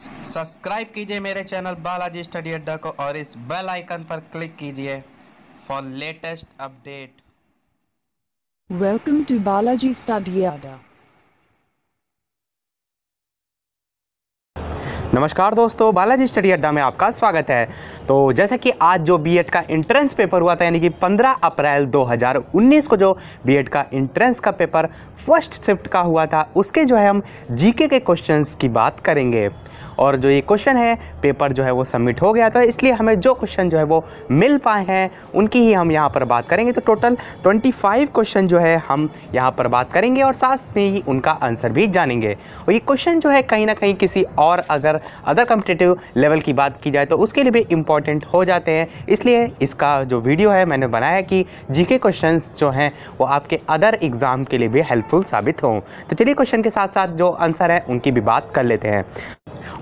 Subscribe कीजिए मेरे channel Balaji study अड्डा को और इस बेल आइकन पर क्लिक कीजिए for latest update. Welcome to Balaji Study Adda. नमस्कार दोस्तों, बालाजी स्टडी अड्डा में आपका स्वागत है। तो जैसे कि आज जो बीएड का एंट्रेंस पेपर हुआ था, यानी कि 15 अप्रैल 2019 को जो बीएड का एंट्रेंस का पेपर फर्स्ट शिफ्ट का हुआ था, उसके जो है हम जीके के क्वेश्चंस की बात करेंगे। और जो ये क्वेश्चन है पेपर जो है वो सबमिट हो गया था, इसलिए हमें जो क्वेश्चन जो है वो मिल पाए हैं उनकी ही हम यहाँ पर बात करेंगे। तो टोटल 25 क्वेश्चन जो है हम यहाँ पर बात करेंगे और साथ में ही उनका आंसर भी जानेंगे। और ये क्वेश्चन जो है कहीं ना कहीं किसी और अगर अदर कॉम्पिटिटिव लेवल की बात की जाए तो उसके लिए भी इम्पॉर्टेंट हो जाते हैं, इसलिए इसका जो वीडियो है मैंने बनाया कि जीके क्वेश्चंस जो हैं वो आपके अदर एग्ज़ाम के लिए भी हेल्पफुल साबित हों। तो चलिए क्वेश्चन के साथ साथ जो आंसर है उनकी भी बात कर लेते हैं।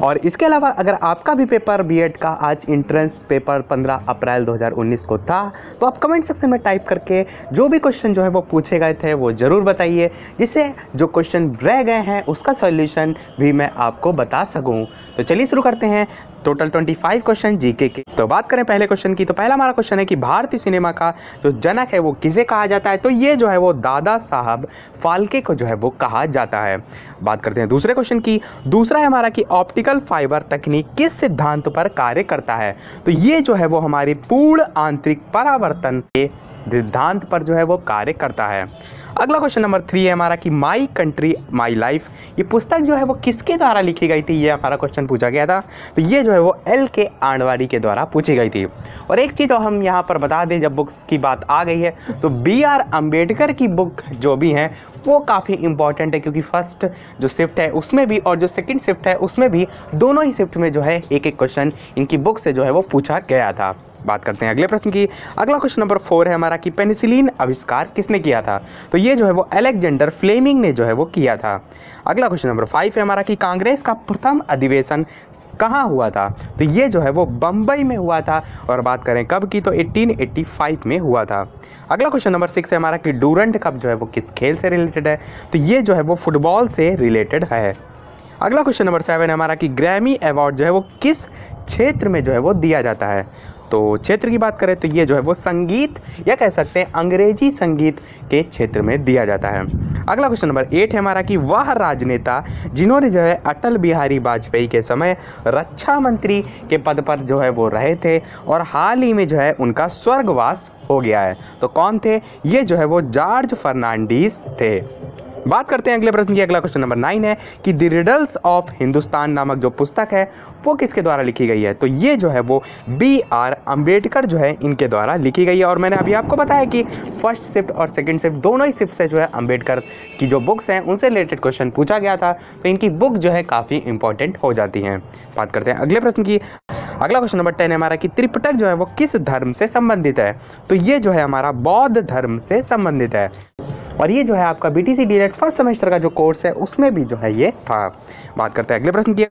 और इसके अलावा अगर आपका भी पेपर बीएड का आज एंट्रेंस पेपर 15 अप्रैल 2019 को था, तो आप कमेंट सेक्शन में टाइप करके जो भी क्वेश्चन जो है वो पूछे गए थे वो ज़रूर बताइए, जिससे जो क्वेश्चन रह गए हैं उसका सॉल्यूशन भी मैं आपको बता सकूं। तो चलिए शुरू करते हैं टोटल 25 क्वेश्चन जीके के। तो बात करें पहले क्वेश्चन की, तो पहला हमारा क्वेश्चन है कि भारतीय सिनेमा का जो जनक है वो किसे कहा जाता है। तो ये जो है वो दादा साहब फाल्के को जो है वो कहा जाता है। बात करते हैं दूसरे क्वेश्चन की। दूसरा है हमारा कि ऑप्टिकल फाइबर तकनीक किस सिद्धांत पर कार्य करता है। तो ये जो है वो हमारी पूर्ण आंतरिक परावर्तन के सिद्धांत पर जो है वो कार्य करता है। अगला क्वेश्चन नंबर 3 है हमारा कि माई कंट्री माई लाइफ, ये पुस्तक जो है वो किसके द्वारा लिखी गई थी, ये हमारा क्वेश्चन पूछा गया था। तो ये जो है वो LK आडवाणी के द्वारा पूछी गई थी। और एक चीज़ और हम यहाँ पर बता दें, जब बुक्स की बात आ गई है तो BR अम्बेडकर की बुक जो भी हैं वो काफ़ी इंपॉर्टेंट है, क्योंकि फर्स्ट जो शिफ्ट है उसमें भी और जो सेकेंड शिफ्ट है उसमें भी, दोनों ही शिफ्ट में जो है एक एक क्वेश्चन इनकी बुक से जो है वो पूछा गया था। बात करते हैं अगले प्रश्न की। अगला क्वेश्चन नंबर 4 है हमारा कि पेनिसिलिन आविष्कार किसने किया था। तो ये जो है वो अलेक्जेंडर फ्लेमिंग ने जो है वो किया था। अगला क्वेश्चन नंबर 5 है हमारा कि कांग्रेस का प्रथम अधिवेशन कहाँ हुआ था। तो ये जो है वो बम्बई में हुआ था। और बात करें कब की, तो 1885 में हुआ था। अगला क्वेश्चन नंबर 6 है हमारा कि डूरंट कप जो है वो किस खेल से रिलेटेड है। तो ये जो है वो फुटबॉल से रिलेटेड है। अगला क्वेश्चन नंबर 7 है हमारा कि ग्रैमी अवार्ड जो है वो किस क्षेत्र में जो है वो दिया जाता है। तो क्षेत्र की बात करें तो ये जो है वो संगीत या कह सकते हैं अंग्रेजी संगीत के क्षेत्र में दिया जाता है। अगला क्वेश्चन नंबर 8 है हमारा कि वह राजनेता जिन्होंने जो है अटल बिहारी वाजपेयी के समय रक्षा मंत्री के पद पर जो है वो रहे थे और हाल ही में जो है उनका स्वर्गवास हो गया है, तो कौन थे। ये जो है वो जॉर्ज फर्नांडीज थे। बात करते हैं अगले प्रश्न की। अगला क्वेश्चन नंबर 9 है कि द रिडल्स ऑफ हिंदुस्तान नामक जो पुस्तक है वो किसके द्वारा लिखी गई है। तो ये जो है वो BR अम्बेडकर जो है इनके द्वारा लिखी गई है। और मैंने अभी आपको बताया कि फर्स्ट शिफ्ट और सेकंड शिफ्ट दोनों ही शिफ्ट से जो है अम्बेडकर की जो बुक्स हैं उनसे रिलेटेड क्वेश्चन पूछा गया था, तो इनकी बुक जो है काफ़ी इंपॉर्टेंट हो जाती हैं। बात करते हैं अगले प्रश्न की। अगला क्वेश्चन नंबर 10 है हमारा कि त्रिपिटक जो है वो किस धर्म से संबंधित है। तो ये जो है हमारा बौद्ध धर्म से संबंधित है। और ये जो है आपका BTC DLED फर्स्ट सेमेस्टर का जो कोर्स है उसमें भी जो है ये था। बात करते हैं अगले प्रश्न की।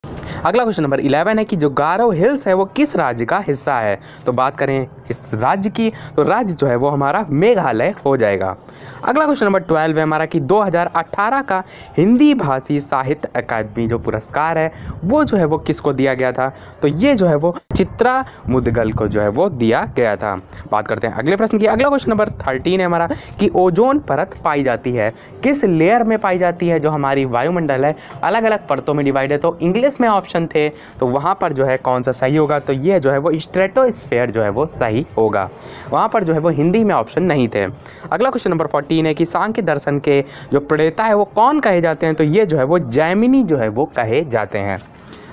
अगला क्वेश्चन नंबर 11 है कि जो गारो हिल्स है वो किस राज्य का हिस्सा है। तो बात करें इस राज्य की, तो राज्य जो है वो हमारा मेघालय हो जाएगा। अगला क्वेश्चन नंबर 12 है हमारा कि 2018 का हिंदी भाषी साहित्य अकादमी जो पुरस्कार है वो जो है वो किसको दिया गया था। तो ये जो है वो चित्रा मुदगल को जो है वो दिया गया था। बात करते हैं अगले प्रश्न की। अगला क्वेश्चन नंबर 13 है हमारा कि ओजोन परत पाई जाती है किस लेयर में पाई जाती है। जो हमारी वायुमंडल है अलग अलग परतों में डिवाइड है, तो इंग्लिश में ऑप्शन थे तो वहाँ पर जो है कौन सा सही होगा। तो ये जो है वो स्ट्रेटोस्फेयर जो है वो सही होगा, वहाँ पर जो है वो हिंदी में ऑप्शन नहीं थे। अगला क्वेश्चन नंबर 14 है कि सांख्य दर्शन के जो प्रणेता है वो कौन कहे जाते हैं। तो ये जो है वो जैमिनी जो है वो कहे जाते हैं।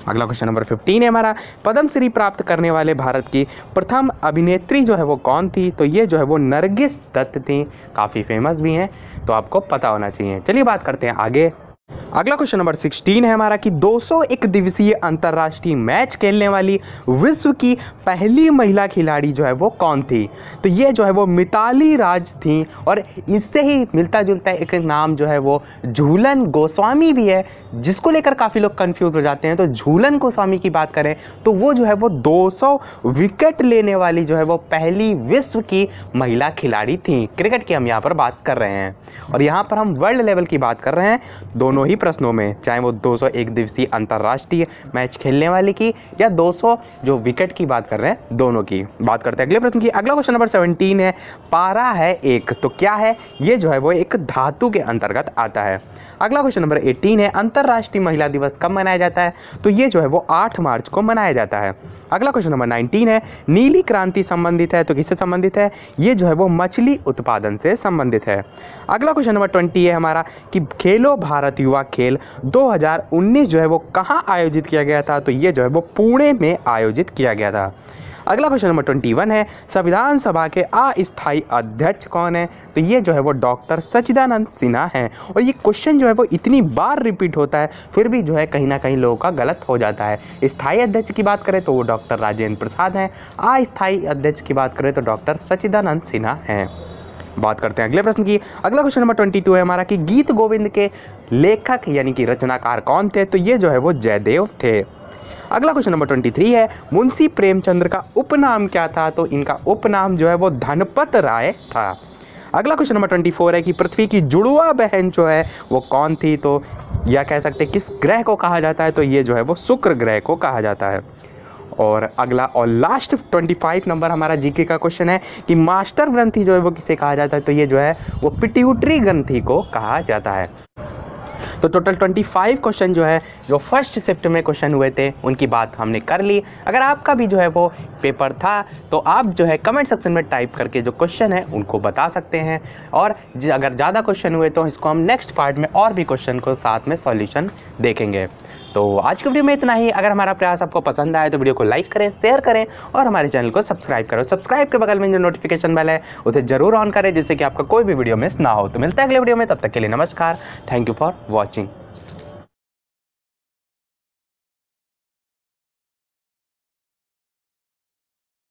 अगला क्वेश्चन नंबर 15 है हमारा पद्मश्री प्राप्त करने वाले भारत की प्रथम अभिनेत्री जो है वो कौन थी। तो ये जो है वो नरगिस दत्त थी, काफ़ी फेमस भी हैं, तो आपको पता होना चाहिए। चलिए बात करते हैं आगे। अगला क्वेश्चन नंबर 16 है हमारा कि 201 दिवसीय अंतर्राष्ट्रीय मैच खेलने वाली विश्व की पहली महिला खिलाड़ी जो है वो कौन थी। तो ये जो है वो मिताली राज थी। और इससे ही मिलता जुलता एक नाम जो है वो झूलन गोस्वामी भी है, जिसको लेकर काफ़ी लोग कंफ्यूज हो जाते हैं। तो झूलन गोस्वामी की बात करें तो वो जो है वो 200 विकेट लेने वाली जो है वो पहली विश्व की महिला खिलाड़ी थी। क्रिकेट की हम यहाँ पर बात कर रहे हैं और यहाँ पर हम वर्ल्ड लेवल की बात कर रहे हैं। दोनों दोनों ही प्रश्नों में, चाहे वो 201 दिवसीय अंतर्राष्ट्रीय मैच खेलने वाले की या 200 जो विकेट की बात कर रहे हैं दोनों की। बात करते हैं अगले प्रश्न की। अगला क्वेश्चन नंबर 17 है, पारा है एक, तो क्या है? ये जो है वो एक धातु के अंतर्गत आता है। अगला क्वेश्चन नंबर 18 है, अंतर्राष्ट्रीय महिला दिवस कब मनाया जाता है? तो ये जो है वो 8 मार्च को मनाया जाता है। अगला क्वेश्चन नंबर 19 है, नीली क्रांति संबंधित है, तो किससे संबंधित है? ये जो है वो मछली उत्पादन से संबंधित है। अगला क्वेश्चन नंबर 20 है हमारा कि खेलो भारत युवा खेल 2019 जो है वो कहाँ आयोजित किया गया था? तो ये जो है वो पुणे में आयोजित किया गया था। अगला क्वेश्चन नंबर 21 है, संविधान सभा के अस्थायी अध्यक्ष कौन है? तो ये जो है वो डॉक्टर सच्चिदानंद सिन्हा हैं। और ये क्वेश्चन जो है वो इतनी बार रिपीट होता है फिर भी जो है कहीं ना कहीं लोगों का गलत हो जाता है। स्थायी अध्यक्ष की बात करें तो वो डॉक्टर राजेंद्र प्रसाद हैं, अस्थायी अध्यक्ष की बात करें तो डॉक्टर सच्चिदानंद सिन्हा हैं। बात करते हैं अगले प्रश्न की। अगला क्वेश्चन नंबर 22 है हमारा कि गीत गोविंद के लेखक यानी कि रचनाकार कौन थे? तो ये जो है वो जयदेव थे। अगला क्वेश्चन नंबर 23 है, मुंशी प्रेमचंद्र का उपनाम क्या था? तो इनका उपनाम जो है वो धनपत राय था। अगला क्वेश्चन नंबर 24 है कि पृथ्वी की जुड़वा बहन जो है वो कौन थी? तो या कह सकते हैं किस ग्रह को कहा जाता है? तो ये जो है वो शुक्र ग्रह को कहा जाता है। और अगला और लास्ट 25 नंबर हमारा जीके का क्वेश्चन है कि मास्टर ग्रंथि जो है वो किसे कहा जाता है? तो ये जो है वो पिट्यूटरी ग्रंथि को कहा जाता है। तो टोटल 25 क्वेश्चन जो है जो फर्स्ट शिफ्ट में क्वेश्चन हुए थे उनकी बात हमने कर ली। अगर आपका भी जो है वो पेपर था तो आप जो है कमेंट सेक्शन में टाइप करके जो क्वेश्चन है उनको बता सकते हैं। और अगर ज़्यादा क्वेश्चन हुए तो इसको हम नेक्स्ट पार्ट में और भी क्वेश्चन को साथ में सॉल्यूशन देखेंगे। तो आज की वीडियो में इतना ही। अगर हमारा प्रयास आपको पसंद आए तो वीडियो को लाइक करें, शेयर करें और हमारे चैनल को सब्सक्राइब करो। सब्सक्राइब के बगल में जो नोटिफिकेशन बेल है उसे जरूर ऑन करें जिससे कि आपका कोई भी वीडियो मिस ना हो। तो मिलता है अगले वीडियो में, तब तक के लिए नमस्कार। Thank you for watching.